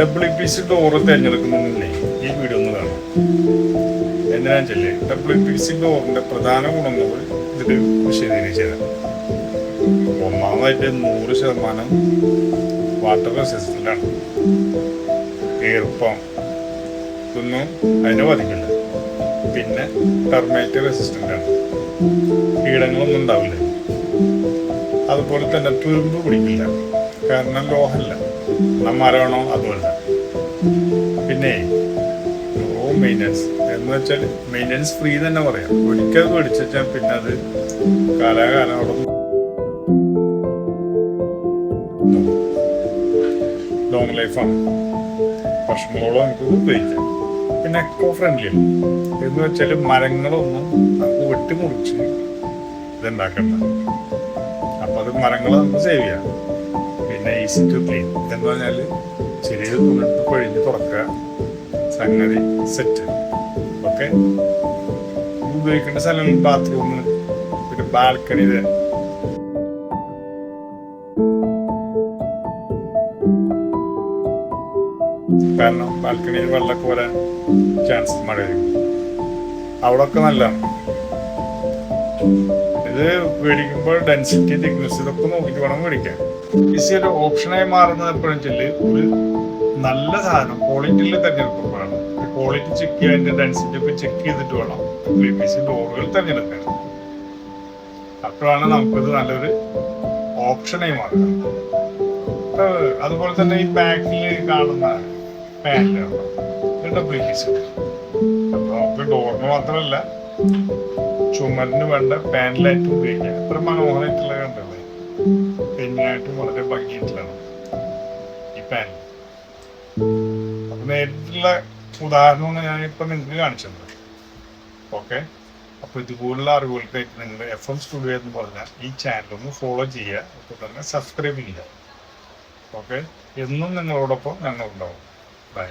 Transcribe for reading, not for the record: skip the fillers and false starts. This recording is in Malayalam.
WPC ഡോറ് തിരഞ്ഞെടുക്കുന്നതിനെ ഈ വീഡിയോ ഒന്ന് കാണാം. എന്തിനാണെന്ന് വെച്ചാൽ WPC ഡോറിന്റെ പ്രധാന ഗുണങ്ങൾ ഇതിൽ വിശദീകരിച്ചത്. ഒന്നാമതായിട്ട് 100% വാട്ടർ റെസിസ്റ്റൻ്റ് ആണ്. ഈർപ്പം ഇതൊന്നും അതിനെ ബാധിക്കില്ല. പിന്നെ ടെർമൈറ്റ് റെസിസ്റ്റൻ്റ് ആണ്, കീടങ്ങളൊന്നും ഉണ്ടാവില്ല. അതുപോലെ തന്നെ തുരുമ്പ് പിടിക്കില്ല, കാരണം ലോഹമല്ല, മരമാണോ അതുമല്ല. പിന്നെ ലോ മെയിൻ്റനൻസ് എന്ന് വെച്ചാൽ മെയിൻ്റനൻസ് ഫ്രീ തന്നെ പറയാം. ഒരിക്കൽ മേടിച്ചാൽ പിന്നെ അത് കാലാകാലം അവിടെ ലോങ് ലൈഫാണ്, വർഷങ്ങളോളം നമുക്ക് ഉപയോഗിക്കാം. പിന്നെ എക്കോ ഫ്രണ്ട്ലി എന്ന് വെച്ചാൽ മരങ്ങളൊന്നും നമുക്ക് വെട്ടിമുറിച്ച് ഇതുണ്ടാക്കണ്ട. അപ്പം അത് മരങ്ങൾ നമുക്ക് സേവ് ചെയ്യാം. പിന്നെ ഈസി ടു ക്ലീൻ എന്ന് പറഞ്ഞാൽ ചെറിയ തുണിട്ട് പൊഴിഞ്ഞ് തുറക്കുക, സംഗതി സെറ്റ്. ഓക്കെ, ഉപയോഗിക്കേണ്ട സ്ഥലങ്ങളിൽ ബാത്റൂം, പിന്നെ ബാൽക്കണി. കാരണം ബാൽക്കണിയിൽ വെള്ളമൊക്കെ വരാൻ ചാൻസ് മഴ അവിടെയൊക്കെ നല്ലതാണ്. ഇത് മേടിക്കുമ്പോൾ ഡെൻസിറ്റി, തിക്നെസ് ഇതൊക്കെ നോക്കിയിട്ട് വേണം മേടിക്കാൻ. ഈസി ഒരു ഓപ്ഷനായി മാറുന്നത് എപ്പോഴും ചെല്ല് ഒരു നല്ല സാധനം ക്വാളിറ്റിയിൽ തിരഞ്ഞെടുക്കുമ്പോഴാണ്. ക്വാളിറ്റി ചെക്ക് ചെയ്യാൻ, അതിൻ്റെ ഡെൻസിറ്റി ഒക്കെ ചെക്ക് ചെയ്തിട്ട് വേണം WPC ഡോറുകൾ തിരഞ്ഞെടുക്കാൻ. അപ്പോഴാണ് നമുക്കിത് നല്ലൊരു ഓപ്ഷനായി മാറുന്നത്. അതുപോലെ തന്നെ ഈ ബാക്കിൽ കാണുന്ന പാനലുണ്ടോ, WPC. അപ്പോൾ ഡോറിന് മാത്രമല്ല ചുമരിന് വേണ്ട പാനലായിട്ട് ഉപയോഗിക്കാം. എത്ര മനോഹരമായിട്ടുള്ള കണ്ടല്ലേ, പെന്നായിട്ട് വളരെ ഭംഗിയായിട്ടുള്ളതാണ് ഈ പാനൽ. അപ്പൊ നേരിട്ടുള്ള ഉദാഹരണമാണ് ഞാനിപ്പോൾ നിങ്ങൾക്ക് കാണിച്ചത്. ഓക്കെ, അപ്പോൾ ഇതുപോലുള്ള അറിവുകൾക്കായിട്ട് നിങ്ങൾ FM സ്റ്റുഡിയോ എന്ന് പറഞ്ഞാൽ ഈ ചാനലൊന്ന് ഫോളോ ചെയ്യുക, അപ്പോൾ തന്നെ സബ്സ്ക്രൈബ് ചെയ്യുക. ഓക്കെ, എന്നും നിങ്ങളോടൊപ്പം ഞങ്ങളുണ്ടാവും. ബൈ.